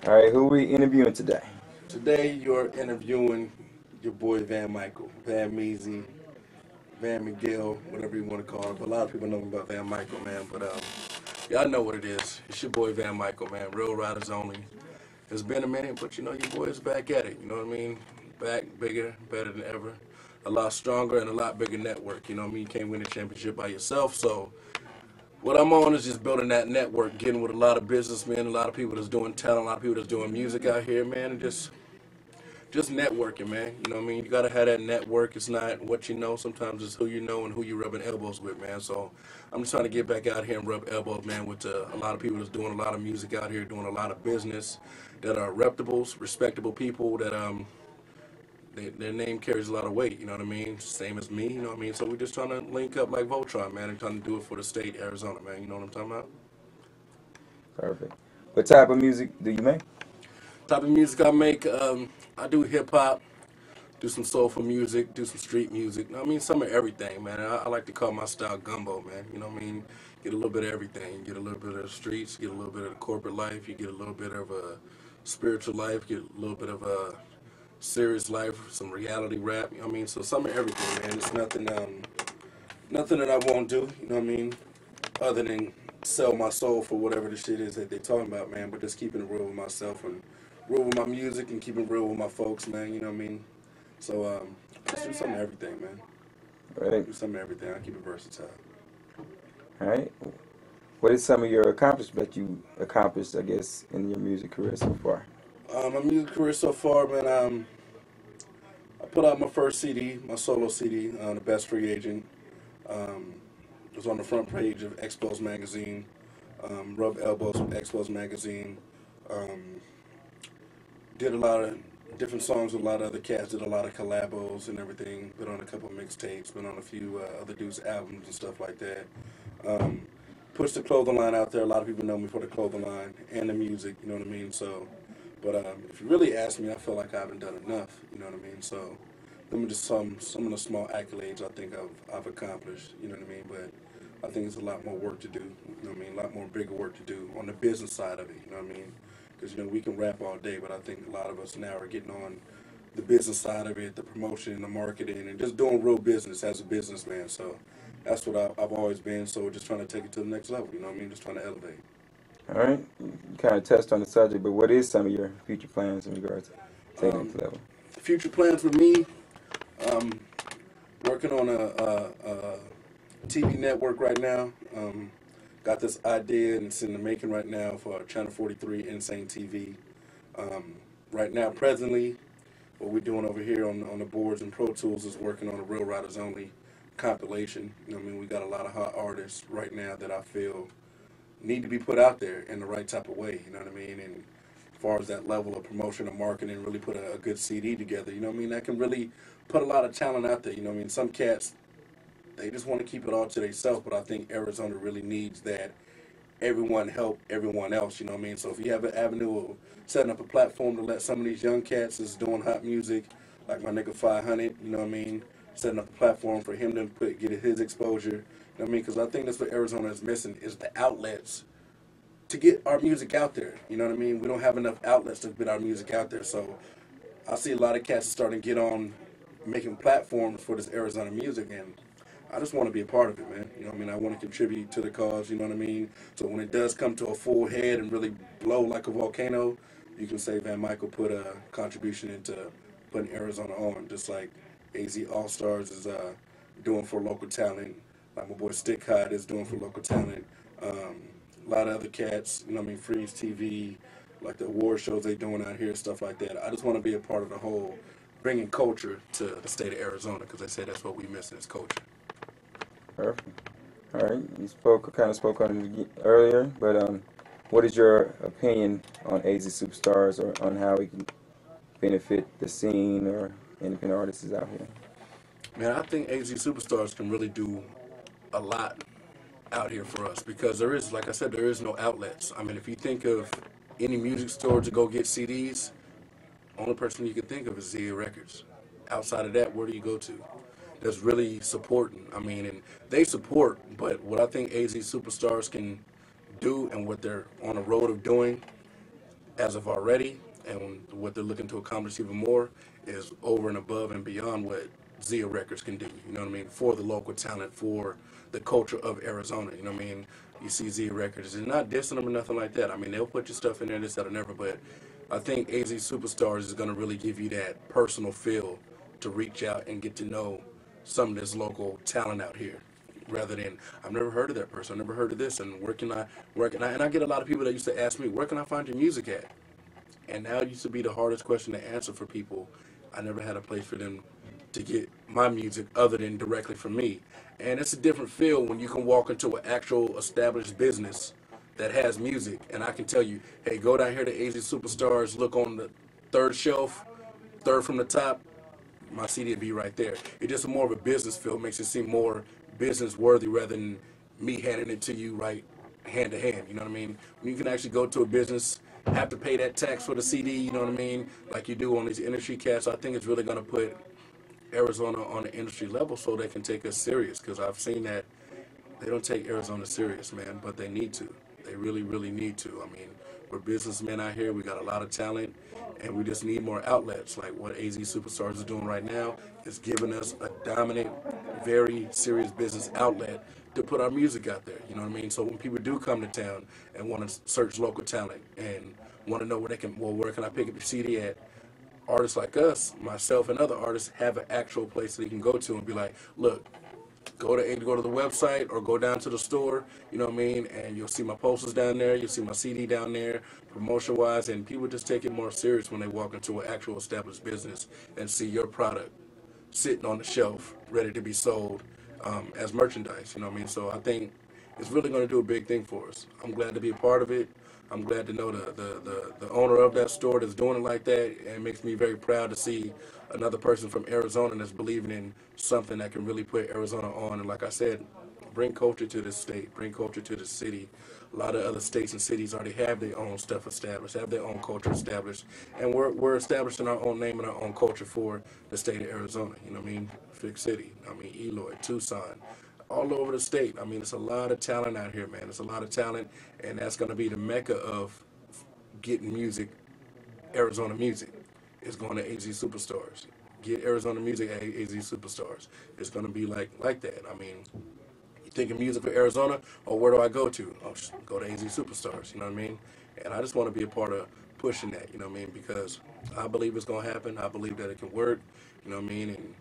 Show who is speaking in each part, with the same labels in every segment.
Speaker 1: All right, who we interviewing today?
Speaker 2: Today you're interviewing your boy Van Michael, Van Measy, Van Miguel, whatever you want to call him. But a lot of people know him about Van Michael, man. But y'all know what it is. It's your boy Van Michael, man. Real Riders Only. It's been a minute, but you know your boy is back at it. You know what I mean? Back, bigger, better than ever. A lot stronger and a lot bigger network. You know what I mean? You can't win a championship by yourself, so what I'm on is just building that network, getting with a lot of businessmen, a lot of people that's doing talent, a lot of people that's doing music out here, man, and just networking, man. You know what I mean? You gotta have that network. It's not what you know. Sometimes it's who you know and who you're rubbing elbows with, man. So I'm just trying to get back out here and rub elbows, man, with a lot of people that's doing a lot of music out here, doing a lot of business, that are reputables, respectable people that their name carries a lot of weight. You know what I mean? Same as me. You know what I mean? So we're just trying to link up like Voltron, man, and trying to do it for the state, Arizona, man. You know what I'm talking about?
Speaker 1: Perfect. What type of music do you make?
Speaker 2: Type of music I make, I do hip hop, do some soulful music, do some street music. I mean, some of everything, man. I like to call my style gumbo, man. You know what I mean? Get a little bit of everything. You get a little bit of the streets, get a little bit of the corporate life, you get a little bit of a spiritual life, get a little bit of a serious life, some reality rap. You know what I mean? So some of everything, man. It's nothing that I won't do. You know what I mean? Other than sell my soul for whatever the shit is that they talking about, man. But just keeping it real with myself and real with my music and keeping it real with my folks, man. You know what I mean? So just do some of everything, man.
Speaker 1: Right.
Speaker 2: Do some of everything. I keep it versatile.
Speaker 1: All right. What is some of your accomplishments you accomplished, I guess, in your music career so far?
Speaker 2: My music career so far, man. I put out my first CD, my solo CD, The Best Free Agent. It was on the front page of Expos magazine. Rub elbows with Expos magazine. Um, did a lot of different songs with a lot of other cats. Did a lot of collabos and everything. Been on a couple of mixtapes. Been on a few other dudes' albums and stuff like that. Um, Pushed the clothing line out there. A lot of people know me for the clothing line and the music. You know what I mean? So, but if you really ask me, I feel like I haven't done enough. You know what I mean? So, them are just some of the small accolades I think I've accomplished. You know what I mean? But I think there's a lot more work to do. You know what I mean? A lot more bigger work to do on the business side of it. You know what I mean? Because you know we can rap all day, but I think a lot of us now are getting on the business side of it, the promotion, the marketing, and just doing real business as a businessman. So that's what I've always been. So we're just trying to take it to the next level. You know what I mean? Just trying to elevate.
Speaker 1: All right. You kind of touched on the subject, but what is some of your future plans in regards to taking it to level?
Speaker 2: Future plans with me. Um, Working on a TV network right now. Got this idea and it's in the making right now for Channel 43 Insane TV. Right now, presently, what we're doing over here on the boards and Pro Tools is working on a Real Riders Only compilation. You know what I mean? We got a lot of hot artists right now that I feel need to be put out there in the right type of way. You know what I mean? And as far as that level of promotion and marketing, really put a good CD together. You know what I mean? That can really put a lot of talent out there. You know what I mean? Some cats, they just want to keep it all to themselves, but I think Arizona really needs that everyone help everyone else, you know what I mean? So if you have an avenue of setting up a platform to let some of these young cats that's doing hot music, like my nigga 500, you know what I mean? Setting up a platform for him to get his exposure, you know what I mean? Because I think that's what Arizona is missing is the outlets to get our music out there, you know what I mean? We don't have enough outlets to get our music out there, so I see a lot of cats starting to get on making platforms for this Arizona music, and I just want to be a part of it, man. You know what I mean? I want to contribute to the cause, you know what I mean? So when it does come to a full head and really blow like a volcano, you can say Van Michael put a contribution into putting Arizona on, just like AZ All-Stars is doing for local talent, like my boy Stick Hot is doing for local talent. A lot of other cats, you know what I mean? Freeze TV, like the award shows they doing out here, stuff like that. I just want to be a part of the whole bringing culture to the state of Arizona because they say that's what we miss is culture.
Speaker 1: Perfect. All right. You kind of spoke on it earlier, but what is your opinion on AZ Superstars or on how it can benefit the scene or independent artists out here?
Speaker 2: Man, I think AZ Superstars can really do a lot out here for us because there is, like I said, there is no outlets. I mean, if you think of any music store to go get CDs, only person you can think of is Zia Records. Outside of that, where do you go to? That's really supporting. I mean, and they support, but what I think AZ Superstars can do and what they're on the road of doing, as of already, and what they're looking to accomplish even more is over and above and beyond what Zia Records can do. You know what I mean? For the local talent, for the culture of Arizona. You know what I mean? You see Zia Records, and not dissing them or nothing like that. I mean, they'll put your stuff in there, this, that, or never. But I think AZ Superstars is going to really give you that personal feel to reach out and get to know some of this local talent out here, rather than I've never heard of that person, I've never heard of this, and and I get a lot of people that used to ask me, where can I find your music at? And now it used to be the hardest question to answer for people. I never had a place for them to get my music other than directly from me. And it's a different feel when you can walk into an actual established business that has music, and I can tell you, hey, go down here to AZ Superstars, look on the third shelf, third from the top, my CD will be right there. It's just more of a business feel, makes it seem more business worthy rather than me handing it to you right hand to hand. You know what I mean? When you can actually go to a business, have to pay that tax for the CD, you know what I mean? Like you do on these industry cats, I think it's really going to put Arizona on the industry level so they can take us serious, because I've seen that they don't take Arizona serious, man, but they need to. They really, really need to. I mean, we're businessmen out here. We got a lot of talent, and we just need more outlets. Like what AZ Superstars is doing right now is giving us a dominant, very serious business outlet to put our music out there. You know what I mean? So when people do come to town and want to search local talent and want to know where they can, well, where can I pick up your CD at? Artists like us, myself and other artists, have an actual place that you can go to and be like, look, go to the website or go down to the store, you know what I mean, and you'll see my posters down there, you'll see my CD down there, promotion wise, and people just take it more serious when they walk into an actual established business and see your product sitting on the shelf ready to be sold as merchandise, you know what I mean. So I think it's really going to do a big thing for us. I'm glad to be a part of it. I'm glad to know the owner of that store that's doing it like that, and it makes me very proud to see another person from Arizona that's believing in something that can really put Arizona on. And like I said, bring culture to this state, bring culture to the city. A lot of other states and cities already have their own stuff established, have their own culture established, and we're establishing our own name and our own culture for the state of Arizona. You know what I mean? Fig City, I mean Eloy, Tucson, all over the state. I mean, it's a lot of talent out here, man. It's a lot of talent, and that's going to be the mecca of getting music, Arizona music. It's going to AZ Superstars. Get Arizona music at AZ Superstars. It's going to be like that. I mean, you think of music for Arizona, or where do I go to? Oh, go to AZ Superstars. You know what I mean? And I just want to be a part of pushing that. You know what I mean? Because I believe it's going to happen. I believe that it can work. You know what I mean? And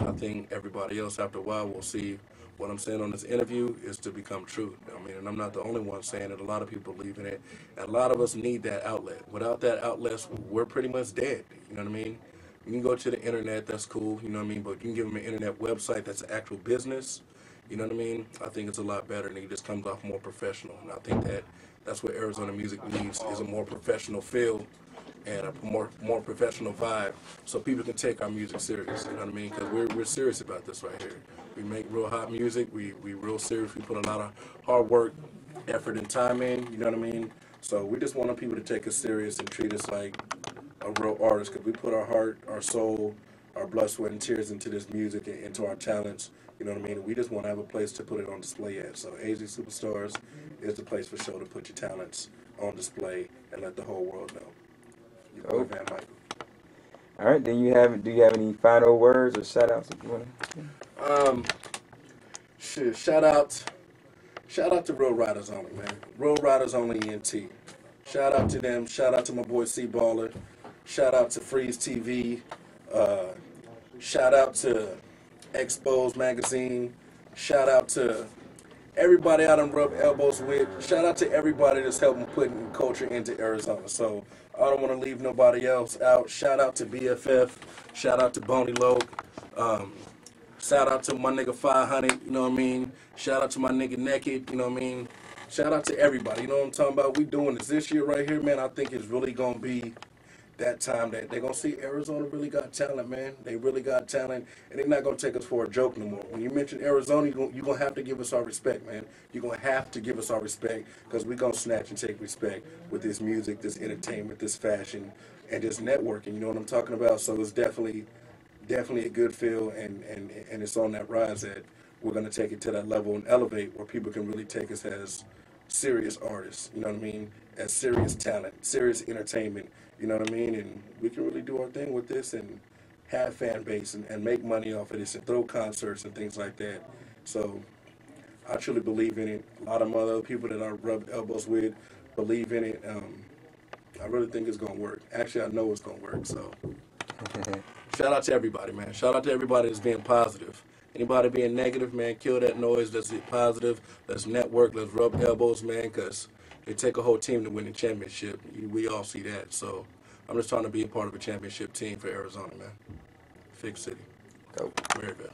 Speaker 2: I think everybody else after a while will see what I'm saying on this interview is to become true. I mean, and I'm not the only one saying it. A lot of people believe in it. And a lot of us need that outlet. Without that outlet, we're pretty much dead. You know what I mean? You can go to the internet, that's cool, you know what I mean? But you can give them an internet website that's an actual business, you know what I mean? I think it's a lot better, and it just comes off more professional. And I think that's what Arizona music needs, is a more professional feel and a more professional vibe, so people can take our music serious. You know what I mean? Because we're serious about this right here. We make real hot music. We real serious. We put a lot of hard work, effort, and time in. You know what I mean? So we just want people to take us serious and treat us like a real artist, because we put our heart, our soul, our blood, sweat, and tears into this music and into our talents. You know what I mean? We just want to have a place to put it on display at. So AZ Superstars is the place for sure to put your talents on display and let the whole world know. Your boy Van Michael.
Speaker 1: All right, then do you have any final words or shout outs if you want
Speaker 2: to? Shout out to Real Riders Only, man. Real Riders Only ENT. Shout out to them. Shout out to my boy C Baller. Shout out to Freeze TV. Shout out to Expose Magazine. Shout out to everybody I done rubbed elbows with. Shout out to everybody that's helping putting culture into Arizona. So I don't want to leave nobody else out. Shout out to BFF. Shout out to Boney Loke. Shout out to my nigga 500. You know what I mean? Shout out to my nigga Naked. You know what I mean? Shout out to everybody. You know what I'm talking about? We doing this year right here, man. I think it's really going to be that time that they're going to see Arizona really got talent, man. They really got talent, and they're not going to take us for a joke no more. When you mention Arizona, you're going to have to give us our respect, man. You're going to have to give us our respect, because we're going to snatch and take respect with this music, this entertainment, this fashion, and this networking. You know what I'm talking about? So it's definitely a good feel, and it's on that rise that we're going to take it to that level and elevate where people can really take us as serious artists, you know what I mean, as serious talent, serious entertainment, you know what I mean, and we can really do our thing with this and have fan base and make money off of this and throw concerts and things like that. So I truly believe in it. A lot of other people that I rub elbows with believe in it. I really think it's going to work. Actually, I know it's going to work. So shout out to everybody, man. Shout out to everybody that's being positive. Anybody being negative, man, kill that noise. Let's be positive. Let's network. Let's rub elbows, man, because it take a whole team to win the championship. We all see that. So I'm just trying to be a part of a championship team for Arizona, man. Fig City.
Speaker 1: Dope.
Speaker 2: Maryville.